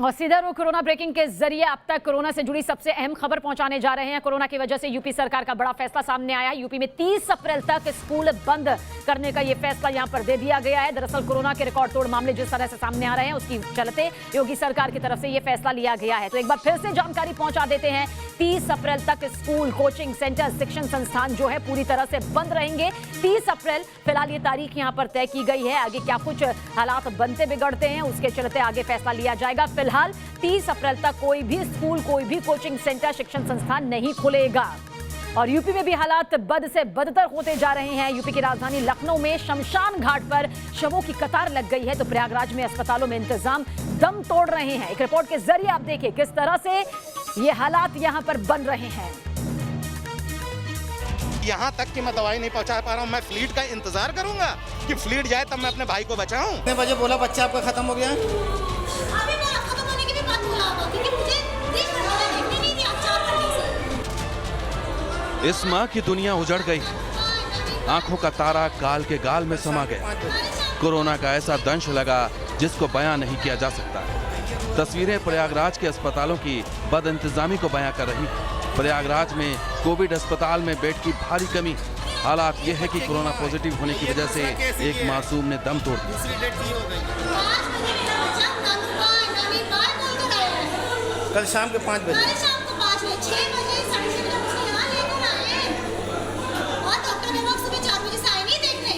और सीधा रुख कोरोना ब्रेकिंग के जरिए अब तक कोरोना से जुड़ी सबसे अहम खबर पहुंचाने जा रहे हैं। कोरोना की वजह से यूपी सरकार का बड़ा फैसला सामने आया है। यूपी में 30 अप्रैल तक स्कूल बंद करने का यह फैसला यहां पर दे दिया गया है। दरअसल कोरोना के रिकॉर्ड तोड़ मामले जिस तरह से सामने आ रहे हैं उसकी चलते योगी सरकार की तरफ से यह फैसला लिया गया है। तो एक बार फिर से जानकारी पहुंचा देते हैं। 30 अप्रैल तक स्कूल, कोचिंग सेंटर, शिक्षण संस्थान जो है पूरी तरह से बंद रहेंगे। 30 अप्रैल फिलहाल ये तारीख यहां पर तय की गई है। आगे क्या कुछ हालात बनते बिगड़ते हैं उसके चलते आगे फैसला लिया जाएगा। फिलहाल 30 अप्रैल तक कोई भी स्कूल, कोई भी कोचिंग सेंटर, शिक्षण संस्थान नहीं खुलेगा। और यूपी में भी हालात बद से बदतर होते जा रहे हैं। यूपी की राजधानी लखनऊ में शमशान घाट पर शवों की कतार लग गई है, तो प्रयागराज में अस्पतालों में इंतजाम दम तोड़ रहे हैं। एक रिपोर्ट के जरिए आप देखिए किस तरह से ये हालात यहां पर बन रहे हैं। यहाँ तक कि मैं दवाई नहीं पहुँचा पा रहा हूँ। मैं फ्लीट का इंतजार करूंगा कि फ्लीट जाए तब मैं अपने भाई को बचाऊं। कितने बजे बोला बच्चा आपका खत्म हो गया? अभी बोला खत्म होने की भी बात बोला होगा, क्योंकि मुझे 3 घंटे देखने नहीं दिया, 4 घंटे से। इस माँ की दुनिया उजड़ गई। आंखों का तारा काल के गाल में समा गया। कोरोना का ऐसा दंश लगा जिसको बयां नहीं किया जा सकता। तस्वीरें प्रयागराज के अस्पतालों की बदइंतजामी को बयां कर रही है। प्रयागराज में कोविड अस्पताल में बेड की भारी कमी। हालात ये है कि कोरोना पॉजिटिव होने की वजह से एक मासूम ने दम तोड़ दिया। कल शाम के 5 बजे। कल शाम को 5 बजे, 6 बजे, 6:30 बजे मुझे यहाँ लेकर आए और डॉक्टर ने वक्त सुबह 4 बजे से आए नहीं देखने।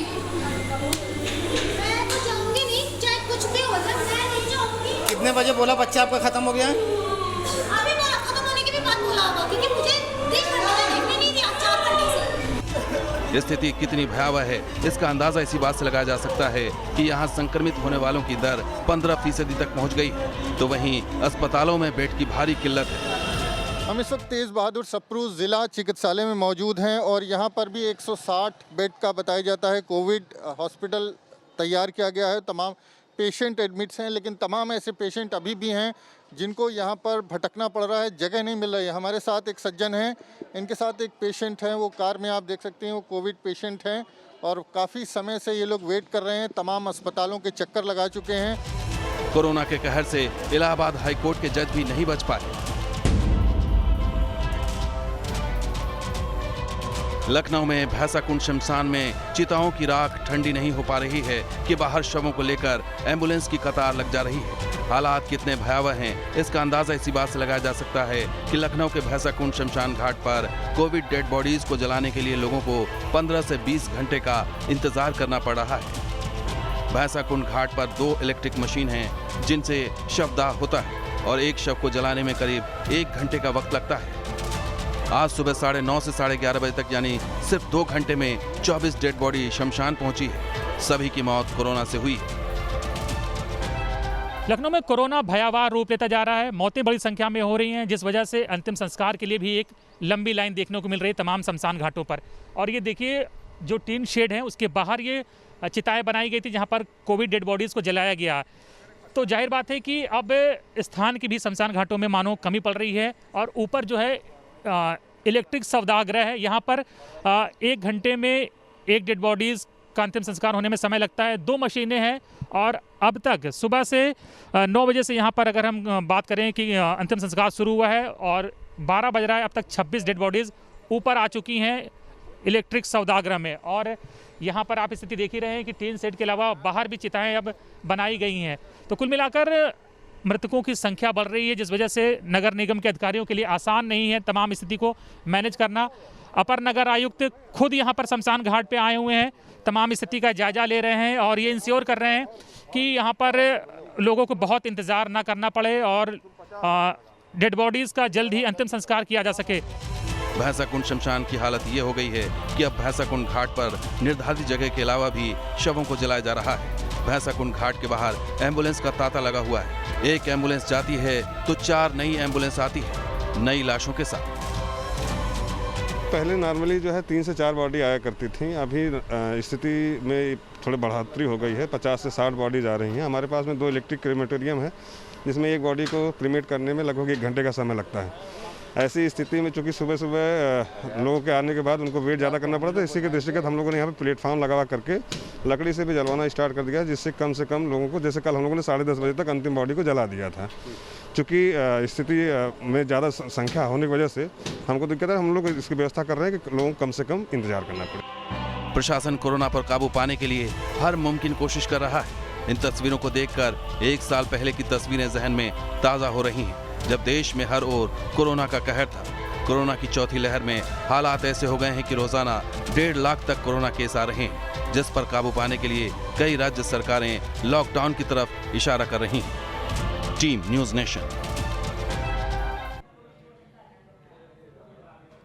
मैं तो जाऊंगी नहीं, चाहे कुछ भी हो जाए, मैं नहीं जाऊंगी। कितने बजे बोला बच्चा आपका खत्म हो गया? अभी बोला खत्म होने की भी बात बोला होगा, क्योंकि मुझे 3 घंटे देखने नहीं दिया, 4 घंटे से। स्थिति कितनी भयावह है इसका अंदाजा इसी बात से लगाया जा सकता है कि यहाँ संक्रमित होने वालों की दर 15% तक पहुँच गई है, तो वहीं अस्पतालों में बेड की भारी किल्लत है। हम इस वक्त तेज बहादुर सप्रू ज़िला चिकित्सालय में मौजूद हैं और यहाँ पर भी 160 बेड का बताया जाता है कोविड हॉस्पिटल तैयार किया गया है। तमाम पेशेंट एडमिट्स हैं, लेकिन तमाम ऐसे पेशेंट अभी भी हैं जिनको यहाँ पर भटकना पड़ रहा है, जगह नहीं मिल रही है। हमारे साथ एक सज्जन हैं, इनके साथ एक पेशेंट हैं, वो कार में आप देख सकते हैं, वो कोविड पेशेंट हैं और काफ़ी समय से ये लोग वेट कर रहे हैं। तमाम अस्पतालों के चक्कर लगा चुके हैं। कोरोना के कहर से इलाहाबाद हाईकोर्ट के जज भी नहीं बच पाए। लखनऊ में भैंसाकुंड शमशान में चिताओं की राख ठंडी नहीं हो पा रही है कि बाहर शवों को लेकर एम्बुलेंस की कतार लग जा रही है। हालात कितने भयावह हैं इसका अंदाजा इसी बात से लगाया जा सकता है कि लखनऊ के भैंसाकुंड शमशान घाट पर कोविड डेड बॉडीज को जलाने के लिए लोगों को 15 से 20 घंटे का इंतजार करना पड़ रहा है। भैंसाकुंड घाट पर 2 इलेक्ट्रिक मशीन हैं जिनसे शवदाह होता है और एक शव को जलाने में करीब 1 घंटे का वक्त लगता है। आज सुबह 9:30 से 11:30 बजे तक यानी सिर्फ 2 घंटे में 24 डेड बॉडी शमशान पहुंची है। सभी की मौत कोरोना से हुई है। लखनऊ में कोरोना भयावह रूप लेता जा रहा है। मौतें बड़ी संख्या में हो रही हैं, जिस वजह से अंतिम संस्कार के लिए भी एक लंबी लाइन देखने को मिल रही है तमाम शमशान घाटों पर। और ये देखिए जो टीन शेड है उसके बाहर ये चिताएं बनाई गई थी जहाँ पर कोविड डेड बॉडीज़ को जलाया गया। तो जाहिर बात है कि अब स्थान की भी शमशान घाटों में मानो कमी पड़ रही है। और ऊपर जो है इलेक्ट्रिक शवदाह है, यहाँ पर 1 घंटे में 1 डेड बॉडीज़ का अंतिम संस्कार होने में समय लगता है। 2 मशीनें हैं और अब तक सुबह से 9 बजे से यहाँ पर अगर हम बात करें कि अंतिम संस्कार शुरू हुआ है और 12 बज रहा है, अब तक 26 डेड बॉडीज़ ऊपर आ चुकी हैं इलेक्ट्रिक शवदाह में। और यहाँ पर आप स्थिति देख ही रहे हैं कि टीन सेट के अलावा बाहर भी चिताएँ अब बनाई गई हैं। तो कुल मिलाकर मृतकों की संख्या बढ़ रही है, जिस वजह से नगर निगम के अधिकारियों के लिए आसान नहीं है तमाम स्थिति को मैनेज करना। अपर नगर आयुक्त खुद यहाँ पर शमशान घाट पे आए हुए हैं, तमाम स्थिति का जायजा ले रहे हैं और ये इंश्योर कर रहे हैं कि यहाँ पर लोगों को बहुत इंतज़ार ना करना पड़े और डेड बॉडीज़ का जल्द ही अंतिम संस्कार किया जा सके। भैंसाकुंड शमशान की हालत ये हो गई है कि अब भैंसाकुंड घाट पर निर्धारित जगह के अलावा भी शवों को जलाया जा रहा है। भैंसाकुंड घाट के बाहर एम्बुलेंस का तांता लगा हुआ है। एक एम्बुलेंस जाती है तो 4 नई एम्बुलेंस आती है नई लाशों के साथ। पहले नॉर्मली जो है 3 से 4 बॉडी आया करती थी, अभी स्थिति में थोड़ी बढ़ोतरी हो गई है। 50 से 60 बॉडीज आ रही हैं। हमारे पास में 2 इलेक्ट्रिक क्रेमेटोरियम है जिसमें एक बॉडी को क्रीमेट करने में लगभग 1 घंटे का समय लगता है। ऐसी स्थिति में चूँकि सुबह सुबह लोगों के आने के बाद उनको वेट ज़्यादा करना पड़ा, तो इसी के दृष्टिगत हम लोगों ने यहाँ पे प्लेटफॉर्म लगा करके लकड़ी से भी जलवाना स्टार्ट कर दिया, जिससे कम से कम लोगों को, जैसे कल हम लोगों ने 10:30 बजे तक अंतिम बॉडी को जला दिया था। चूँकि स्थिति में ज़्यादा संख्या होने की वजह से हमको दिक्कत है, हम लोग इसकी व्यवस्था कर रहे हैं कि लोगों को कम से कम इंतजार करना पड़े। प्रशासन कोरोना पर काबू पाने के लिए हर मुमकिन कोशिश कर रहा है। इन तस्वीरों को देखकर 1 साल पहले की तस्वीरें जहन में ताज़ा हो रही हैं, जब देश में हर ओर कोरोना का कहर था। कोरोना की चौथी लहर में हालात ऐसे हो गए हैं कि रोजाना 1.5 लाख तक कोरोना केस आ रहे हैं, जिस पर काबू पाने के लिए कई राज्य सरकारें लॉकडाउन की तरफ इशारा कर रही हैं। Team news nation.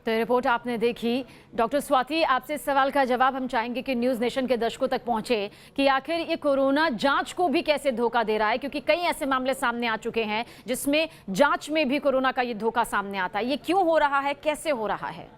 तो रिपोर्ट आपने देखी। डॉक्टर स्वाति, आपसे इस सवाल का जवाब हम चाहेंगे कि न्यूज़ नेशन के दर्शकों तक पहुंचे कि आखिर ये कोरोना जांच को भी कैसे धोखा दे रहा है, क्योंकि कई ऐसे मामले सामने आ चुके हैं जिसमें जांच में भी कोरोना का ये धोखा सामने आता है। ये क्यों हो रहा है, कैसे हो रहा है?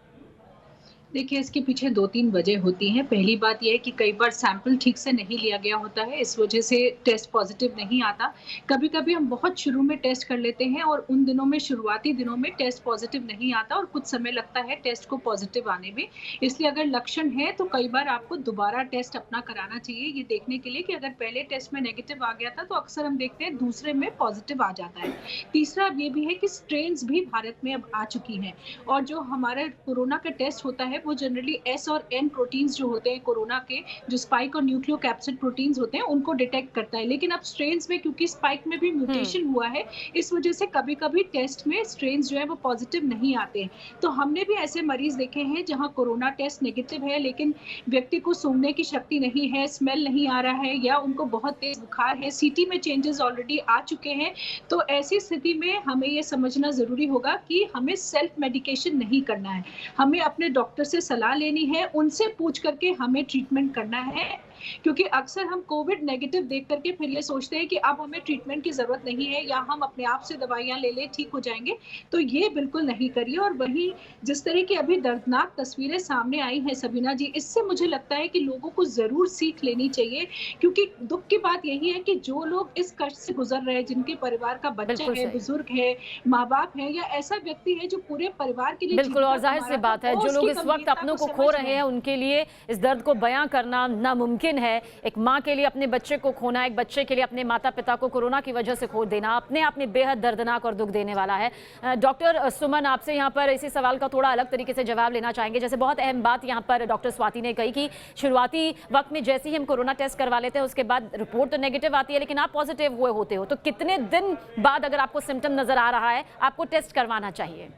देखिए, इसके पीछे 2-3 वजह होती हैं। पहली बात यह है कि कई बार सैंपल ठीक से नहीं लिया गया होता है, इस वजह से टेस्ट पॉजिटिव नहीं आता। कभी-कभी हम बहुत शुरू में टेस्ट कर लेते हैं और उन दिनों में, शुरुआती दिनों में टेस्ट पॉजिटिव नहीं आता और कुछ समय लगता है टेस्ट को पॉजिटिव आने में। इसलिए अगर लक्षण है तो कई बार आपको दोबारा टेस्ट अपना कराना चाहिए, ये देखने के लिए कि अगर पहले टेस्ट में नेगेटिव आ गया था तो अक्सर हम देखते हैं दूसरे में पॉजिटिव आ जाता है। तीसरा ये भी है कि स्ट्रेन्स भी भारत में अब आ चुकी हैं और जो हमारा कोरोना का टेस्ट होता है वो जनरली एस और एन प्रोटीन्स जो होते हैं कोरोना के, जो स्पाइक और न्यूक्लियोकैप्सिड प्रोटीन्स होते हैं, उनको डिटेक्ट करता है। लेकिन अब स्ट्रेन्स में क्योंकि स्पाइक में भी म्यूटेशन हुआ है, इस वजह से कभी-कभी टेस्ट में स्ट्रेन्स जो है वो पॉजिटिव नहीं आते हैं। तो हमने भी ऐसे मरीज देखे हैं जहां कोरोना टेस्ट नेगेटिव है लेकिन व्यक्ति को सूंघने की शक्ति नहीं है, स्मेल नहीं आ रहा है या उनको बहुत तेज बुखार है, सीटी में चेंजेस ऑलरेडी आ चुके हैं। तो ऐसी स्थिति में हमें ये समझना जरूरी होगा कि हमें सेल्फ मेडिकेशन नहीं करना है, हमें अपने डॉक्टर से सलाह लेनी है, उनसे पूछ करके हमें ट्रीटमेंट करना है। क्योंकि अक्सर हम कोविड नेगेटिव देख करके फिर ये सोचते हैं कि अब हमें ट्रीटमेंट की जरूरत नहीं है या हम अपने आप से दवाइयां ले ले ठीक हो जाएंगे, तो ये बिल्कुल नहीं करिए। और वही जिस तरह की अभी दर्दनाक तस्वीरें सामने आई हैं सबीना जी, इससे मुझे लगता है कि लोगों को जरूर सीख लेनी चाहिए। क्योंकि दुख की बात यही है कि जो लोग इस कष्ट से गुजर रहे हैं, जिनके परिवार का बच्चा है, बुजुर्ग है, माँ बाप है या ऐसा व्यक्ति है जो पूरे परिवार के लिए, बिल्कुल, और जाहिर सी बात है जो लोग इस वक्त अपनों को खो रहे हैं उनके लिए इस दर्द को बयां करना नामुमकिन है। एक माँ के लिए अपने बच्चे को खोना, एक बच्चे के लिए अपने माता पिता को कोरोना की वजह से खो देना अपने आप में बेहद दर्दनाक और दुख देने वाला है। डॉक्टर सुमन, आपसे यहाँ पर इसी सवाल का थोड़ा अलग तरीके से जवाब लेना चाहेंगे। जैसे बहुत अहम बात यहाँ पर डॉक्टर स्वाति ने कही कि शुरुआती वक्त में जैसे ही हम कोरोना टेस्ट करवा लेते हैं उसके बाद रिपोर्ट तो नेगेटिव आती है लेकिन आप पॉजिटिव हुए होते हो, तो कितने दिन बाद अगर आपको सिम्टम नजर आ रहा है आपको टेस्ट करवाना चाहिए?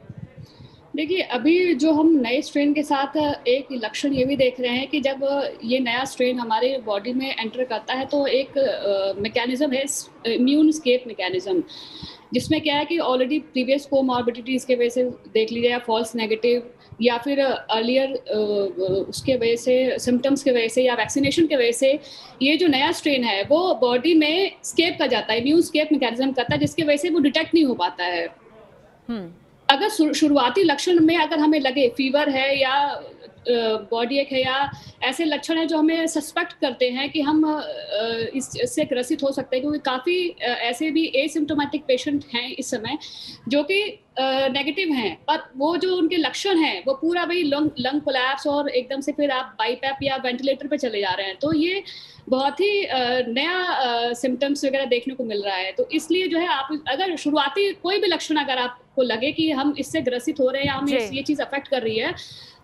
देखिए, अभी जो हम नए स्ट्रेन के साथ एक लक्षण ये भी देख रहे हैं कि जब ये नया स्ट्रेन हमारे बॉडी में एंटर करता है तो एक मैकेनिज्म है, इम्यून एस्केप मैकेनिज्म, जिसमें क्या है कि ऑलरेडी प्रीवियस कोमॉर्बिडिटीज़ के वजह से देख लीजिए या फॉल्स नेगेटिव या फिर अर्लियर उसके वजह से, सिम्टम्स के वजह से या वैक्सीनेशन के वजह से ये जो नया स्ट्रेन है वो बॉडी में स्केप कर जाता है, इम्यून एस्केप मैकेनिज्म करता है, जिसकी वजह से वो डिटेक्ट नहीं हो पाता है। अगर शुरुआती लक्षण में अगर हमें लगे फीवर है या बॉडी एक है या ऐसे लक्षण है जो हमें सस्पेक्ट करते हैं कि हम इससे ग्रसित हो सकते हैं, क्योंकि काफ़ी ऐसे भी एसिम्प्टोमेटिक पेशेंट हैं इस समय जो कि नेगेटिव हैं, पर वो जो उनके लक्षण हैं वो पूरा वही लंग कोलैप्स और एकदम से फिर आप बाईपैप या वेंटिलेटर पे चले जा रहे हैं, तो ये बहुत ही नया सिम्टम्स वगैरह देखने को मिल रहा है। तो इसलिए जो है आप अगर शुरुआती कोई भी लक्षण अगर आपको लगे कि हम इससे ग्रसित हो रहे हैं या हमें ये चीज़ अफेक्ट कर रही है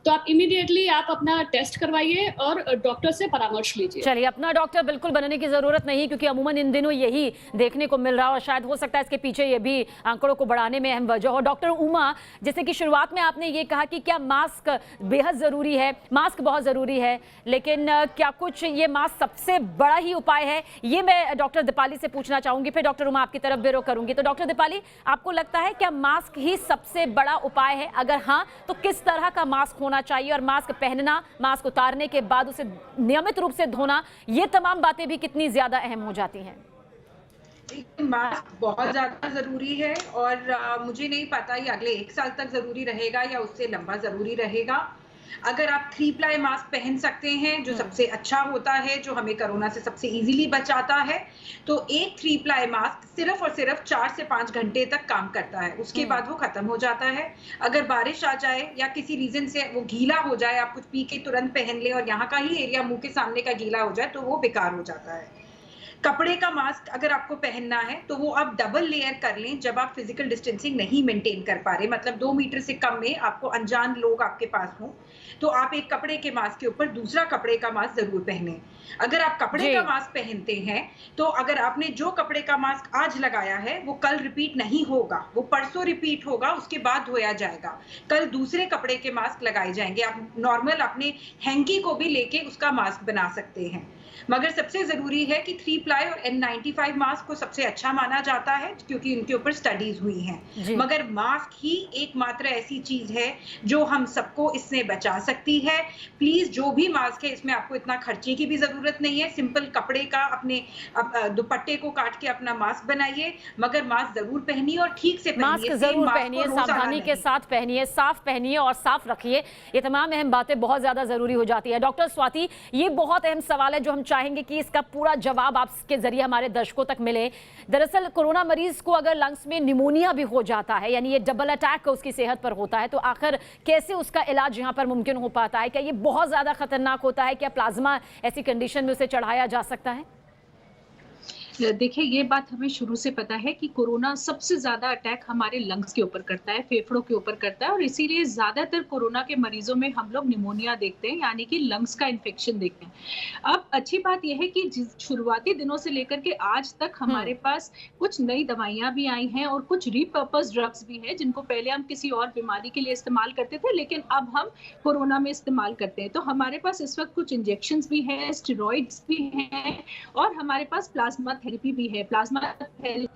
तो आप इमीडिएटली आप अपना टेस्ट करवाइए और डॉक्टर से परामर्श लीजिए। चलिए, अपना डॉक्टर बिल्कुल बनने की जरूरत नहीं, क्योंकि अमूमन इन दिनों यही देखने को मिल रहा है और शायद हो सकता है इसके पीछे ये भी आंकड़ों को बढ़ाने में अहम वजह हो। डॉक्टर उमा, जैसे कि शुरुआत में आपने ये कहा कि क्या मास्क बेहद जरूरी है, मास्क बहुत जरूरी है, लेकिन क्या कुछ ये मास्क सबसे बड़ा ही उपाय है? ये मैं डॉक्टर दीपाली से पूछना चाहूंगी, फिर डॉक्टर उमा आपकी तरफ भी रुख करूंगी। तो डॉक्टर दीपाली, आपको लगता है क्या मास्क ही सबसे बड़ा उपाय है? अगर हाँ तो किस तरह का मास्क होना चाहिए और मास्क पहनना, मास्क उतारने के बाद उसे नियमित रूप से धोना, ये तमाम बातें भी कितनी ज्यादा अहम हो जाती हैं? मास्क बहुत ज़्यादा ज़रूरी है और मुझे नहीं पता ये अगले 1 साल तक ज़रूरी रहेगा या उससे लंबा ज़रूरी रहेगा। अगर आप 3 प्लाई मास्क पहन सकते हैं जो सबसे अच्छा होता है, जो हमें कोरोना से सबसे इजीली बचाता है, तो एक 3 प्लाई मास्क सिर्फ और सिर्फ 4 से 5 घंटे तक काम करता है, उसके बाद वो खत्म हो जाता है। अगर बारिश आ जाए या किसी रीजन से वो गीला हो जाए, आप कुछ पी के तुरंत पहन ले और यहाँ का ही एरिया मुंह के सामने का गीला हो जाए, तो वो बेकार हो जाता है। कपड़े का मास्क अगर आपको पहनना है तो वो आप डबल लेयर कर लें जब आप फिजिकल डिस्टेंसिंग नहीं मेंटेन कर पा रहे, मतलब 2 मीटर से कम में आपको अनजान लोग आपके पास हों, तो आप एक कपड़े के मास्क के ऊपर दूसरा कपड़े का मास्क जरूर पहने। अगर आप कपड़े का मास्क पहनते हैं तो अगर आपने जो कपड़े का मास्क आज लगाया है वो कल रिपीट नहीं होगा, वो परसों रिपीट होगा, उसके बाद धोया जाएगा, कल दूसरे कपड़े के मास्क लगाए जाएंगे। आप नॉर्मल अपने हैंकी को भी लेके उसका मास्क बना सकते हैं। मगर सबसे जरूरी है कि 3 प्लाई और N95 मास्क को सबसे अच्छा माना जाता है क्योंकि उनके ऊपर स्टडीज हुई हैं। मगर मास्क ही एकमात्र ऐसी चीज है जो हम सबको इससे बचा सकती है। प्लीज जो भी मास्क है इसमें आपको इतना खर्चे की भी जरूरत नहीं है, सिंपल कपड़े का अपने दुपट्टे को काट के अपना मास्क बनाइए, मगर मास्क जरूर पहनिए और ठीक से पहनिए। मास्क जरूर पहनिए, सावधानी के साथ पहनिए, साफ पहनिए और साफ रखिए। ये तमाम अहम बातें बहुत ज्यादा जरूरी हो जाती है। डॉक्टर स्वाति, ये बहुत अहम सवाल है जो हम चाहेंगे कि इसका पूरा जवाब आपके जरिए हमारे दर्शकों तक मिले। दरअसल कोरोना मरीज को अगर लंग्स में निमोनिया भी हो जाता है, यानी ये डबल अटैक उसकी सेहत पर होता है, तो आखिर कैसे उसका इलाज यहाँ पर मुमकिन हो पाता है? क्या ये बहुत ज्यादा खतरनाक होता है? क्या प्लाज्मा ऐसी कंडीशन में उसे चढ़ाया जा सकता है? देखिए, ये बात हमें शुरू से पता है कि कोरोना सबसे ज्यादा अटैक हमारे लंग्स के ऊपर करता है, फेफड़ों के ऊपर करता है, और इसीलिए ज्यादातर कोरोना के मरीजों में हम लोग निमोनिया देखते हैं, यानी कि लंग्स का इन्फेक्शन देखते हैं। अब अच्छी बात यह है कि शुरुआती दिनों से लेकर के आज तक हमारे पास कुछ नई दवाइयां भी आई हैं और कुछ रीपर्पस ड्रग्स भी हैं जिनको पहले हम किसी और बीमारी के लिए इस्तेमाल करते थे, लेकिन अब हम कोरोना में इस्तेमाल करते हैं। तो हमारे पास इस वक्त कुछ इंजेक्शन भी है, स्टेरॉइड्स भी हैं, और हमारे पास प्लाज्मा थेरेपी भी है। प्लाज्मा थेरेपी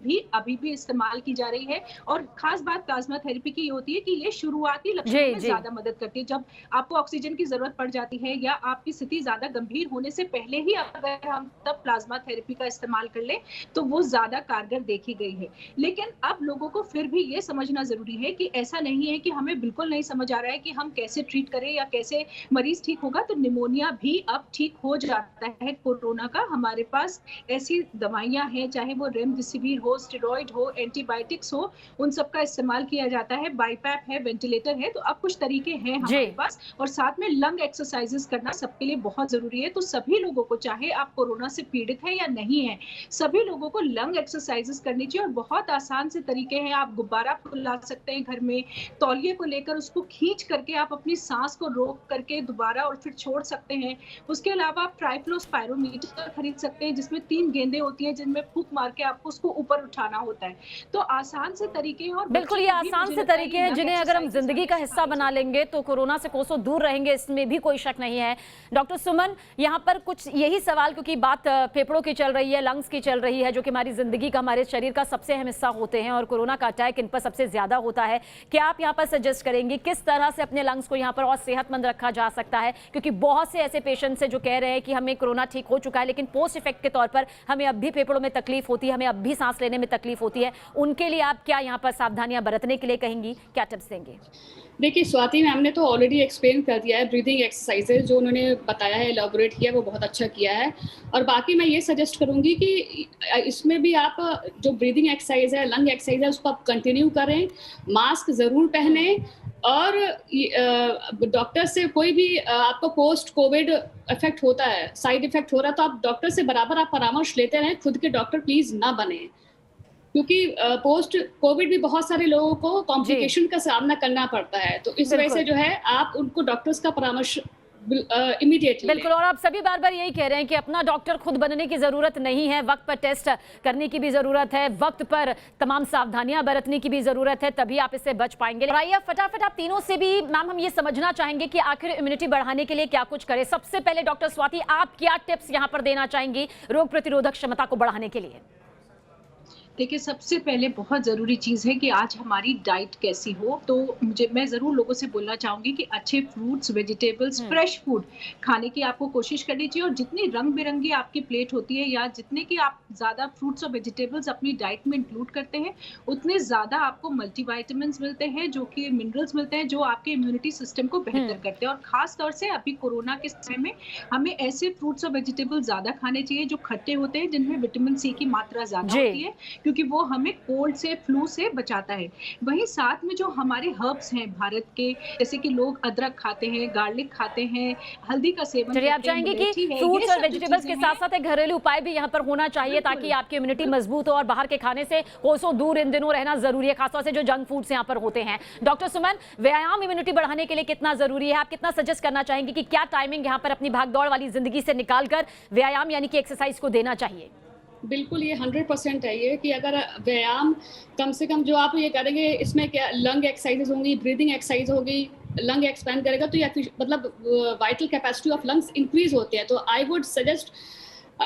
भी अभी भी इस्तेमाल की जा रही है, और खास बात प्लाज्मा थेरेपी की ये होती है कि ये शुरुआती लक्षणों में ज्यादा मदद करती है। जब आपको ऑक्सीजन की जरूरत पड़ जाती है या आपकी स्थिति ज्यादा गंभीर होने से पहले ही अगर हम तब प्लाज्मा थेरेपी का इस्तेमाल कर ले तो वो ज्यादा कारगर देखी गई है। लेकिन अब लोगों को फिर भी ये समझना जरूरी है कि ऐसा नहीं है कि हमें बिल्कुल नहीं समझ आ रहा है कि हम कैसे ट्रीट करें या कैसे मरीज ठीक होगा। तो निमोनिया भी अब ठीक हो जाता है कोरोना का। हमारे पास ऐसी दवाइयां हैं, चाहे वो रेमडेसिविर हो, स्टेरॉइड हो, एंटीबायोटिक्स हो, उन सब का इस्तेमाल किया जाता है। बाईपैप है, वेंटिलेटर है, तो अब कुछ तरीके हैं हमारे पास, और साथ में लंग एक्सरसाइजेस करना सबके लिए बहुत जरूरी है। तो सभी लोगों को, चाहे आप कोरोना से पीड़ित हैं या नहीं है, सभी लोगों को लंग एक्सरसाइजेस करनी चाहिए। और बहुत आसान से तरीके हैं, आप गुब्बारा फुला सकते हैं घर में, तौलिए को लेकर उसको खींच करके आप अपनी सांस को रोक करके दोबारा और फिर छोड़ सकते हैं। उसके अलावा आप ट्राइफ्लोस्पायरोमीटर खरीद सकते हैं जिसमें 3 गेंदें होती हैं जिनमें फूंक मार के आपको उसको ऊपर उठाना होता है। तो आसान से तरीके हैं, और बिल्कुल ये आसान से तरीके हैं जिन्हें अगर हम जिंदगी का हिस्सा बना लेंगे तो कोरोना से कोसों दूर रहेंगे, इसमें भी कोई शक नहीं है। डॉक्टर सुमन, यहाँ पर कुछ यही सवाल, क्योंकि बात फेफड़ों की चल रही है, लंग्स की चल रही है, जो कि हमारी जिंदगी का, हमारे शरीर का सबसे अहम हिस्सा होते हैं, और कोरोना का अटैक इन पर सबसे ज्यादा होता है। क्या आप यहाँ पर सजेस्ट करेंगे किस तरह से अपने लंग्स को यहाँ पर और सेहतमंद रखा जा सकता है? क्योंकि बहुत से ऐसे पेशेंट्स हैं जो कह रहे हैं कि हमें कोरोना ठीक हो चुका है लेकिन पोस्ट इफेक्ट के तौर पर हमें अब भी फेफड़ों में तकलीफ होती है, हमें अब भी सांस लेने में तकलीफ होती है। उनके लिए आप क्या यहाँ पर सावधानियां बरतने के लिए कहेंगी, क्या टिप्स देंगे? देखिए, स्वाति मैम ने तो ऑलरेडी एक्सप्लेन कर दिया है। ब्रीदिंग एक्सरसाइजेज जो उन्होंने बताया है, एलैबोरेट किया, वो बहुत अच्छा किया है। और बाकी मैं ये सजेस्ट करूंगी कि इसमें भी आप जो ब्रीदिंग एक्सरसाइज है, लंग एक्सरसाइज है, उसको आप कंटिन्यू करें, मास्क जरूर पहने, और डॉक्टर से कोई भी आपको पोस्ट कोविड इफेक्ट होता है, साइड इफेक्ट हो रहा है, तो आप डॉक्टर से बराबर आप परामर्श लेते रहें। खुद के डॉक्टर प्लीज ना बने, क्योंकि पोस्ट कोविड भी बहुत सारे लोगों को कॉम्प्लिकेशन का सामना करना पड़ता है। तो इस वजह से जो है आप उनको डॉक्टर्स का परामर्श इमीडिएटली। बिल्कुल, और आप सभी बार बार यही कह रहे हैं कि अपना डॉक्टर खुद बनने की जरूरत नहीं है, वक्त पर टेस्ट करने की भी जरूरत है, वक्त पर तमाम सावधानियां बरतने की भी जरूरत है, तभी आप इससे बच पाएंगे। और आइए फटाफट आप तीनों से भी मैम हम ये समझना चाहेंगे कि आखिर इम्यूनिटी बढ़ाने के लिए क्या कुछ करें। सबसे पहले डॉक्टर स्वाति, आप क्या टिप्स यहाँ पर देना चाहेंगी रोग प्रतिरोधक क्षमता को बढ़ाने के लिए? देखिए, सबसे पहले बहुत ज़रूरी चीज़ है कि आज हमारी डाइट कैसी हो। तो मैं ज़रूर लोगों से बोलना चाहूँगी कि अच्छे फ्रूट्स, वेजिटेबल्स, फ्रेश फूड खाने की आपको कोशिश करनी चाहिए। और जितनी रंग-बिरंगी आपकी प्लेट होती है या जितने कि आप ज़्यादा फ्रूट्स और वेजिटेबल्स अपनी डाइट में इंक्लूड करते हैं, उतने ज़्यादा आपको मल्टीविटामिन्स मिलते हैं, जो कि मिनरल्स मिलते हैं, जो आपके इम्यूनिटी सिस्टम को बेहतर करते हैं। और ख़ास तौर से अभी कोरोना के समय में हमें ऐसे फ्रूट्स और वेजिटेबल्स ज़्यादा खाने चाहिए जो खट्टे होते हैं, जिनमें विटामिन सी की मात्रा ज़्यादा होती है, क्योंकि वो हमें कोल्ड से, फ्लू से बचाता है। वहीं साथ में जो हमारे हर्ब्स हैं भारत के, जैसे कि लोग अदरक खाते हैं, गार्लिक खाते हैं, हल्दी का सेवन करते हैं। आप चाहेंगे कि फ्रूट्स और वेजिटेबल्स के साथ साथ एक घरेलू उपाय भी यहाँ पर होना चाहिए ताकि आपकी इम्यूनिटी मजबूत हो और बाहर के खाने से कोसों दूर इन दिनों रहना जरूरी है, खासतौर से जो जंक फूड्स यहाँ पर होते हैं। डॉक्टर सुमन, व्यायाम इम्यूनिटी बढ़ाने के लिए कितना जरूरी है? आप कितना सजेस्ट करना चाहेंगे कि क्या टाइमिंग यहाँ पर अपनी भागदौड़ वाली जिंदगी से निकालकर व्यायाम यानी कि एक्सरसाइज को देना चाहिए? बिल्कुल, ये 100% है ये कि अगर व्यायाम कम से कम जो आप ये करेंगे, इसमें क्या लंग एक्सरसाइजेज होंगी, ब्रीदिंग एक्सरसाइज होगी, लंग एक्सपैंड करेगा तो या मतलब vital capacity of lungs increase होते हैं। तो I would suggest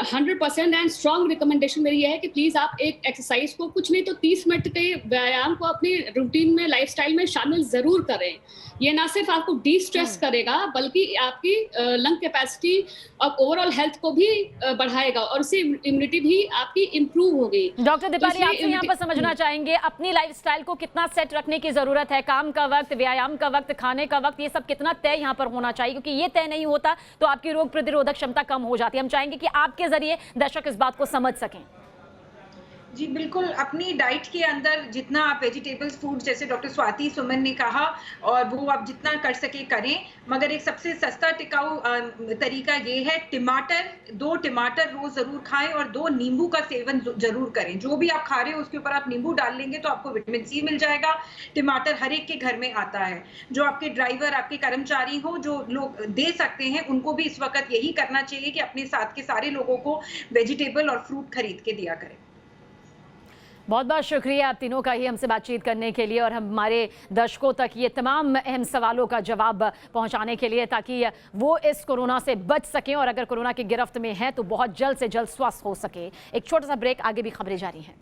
100% and strong recommendation मेरी ये है कि प्लीज़ आप एक एक्सरसाइज को कुछ नहीं तो 30 मिनट के व्यायाम को अपनी रूटीन में, लाइफस्टाइल में शामिल ज़रूर करें। ये ना सिर्फ आपको डी स्ट्रेस करेगा बल्कि आपकी लंग कैपेसिटी और ओवरऑल हेल्थ को भी बढ़ाएगा और उससे इम्यूनिटी भी आपकी इम्प्रूव होगी। डॉक्टर दीपाली, आपसे यहाँ पर समझना चाहेंगे अपनी लाइफस्टाइल को कितना सेट रखने की जरूरत है? काम का वक्त, व्यायाम का वक्त, खाने का वक्त, ये सब कितना तय यहाँ पर होना चाहिए? क्योंकि ये तय नहीं होता तो आपकी रोग प्रतिरोधक क्षमता कम हो जाती है। हम चाहेंगे कि आपके जरिए दर्शक इस बात को समझ सकें। जी बिल्कुल, अपनी डाइट के अंदर जितना आप वेजिटेबल्स, फूड, जैसे डॉक्टर स्वाति सुमन ने कहा, और वो आप जितना कर सके करें। मगर एक सबसे सस्ता टिकाऊ तरीका ये है, टमाटर, 2 टमाटर रोज जरूर खाएं और 2 नींबू का सेवन जरूर करें। जो भी आप खा रहे हो उसके ऊपर आप नींबू डाल लेंगे तो आपको विटामिन सी मिल जाएगा। टमाटर हर एक के घर में आता है। जो आपके ड्राइवर, आपके कर्मचारी हो, जो लोग दे सकते हैं, उनको भी इस वक्त यही करना चाहिए कि अपने साथ के सारे लोगों को वेजिटेबल और फ्रूट खरीद के दिया करें। बहुत बहुत शुक्रिया आप तीनों का ही हमसे बातचीत करने के लिए और हमारे दर्शकों तक ये तमाम अहम सवालों का जवाब पहुंचाने के लिए, ताकि वो इस कोरोना से बच सकें और अगर कोरोना की गिरफ्त में हैं तो बहुत जल्द से जल्द स्वस्थ हो सके। एक छोटा सा ब्रेक, आगे भी खबरें जारी हैं।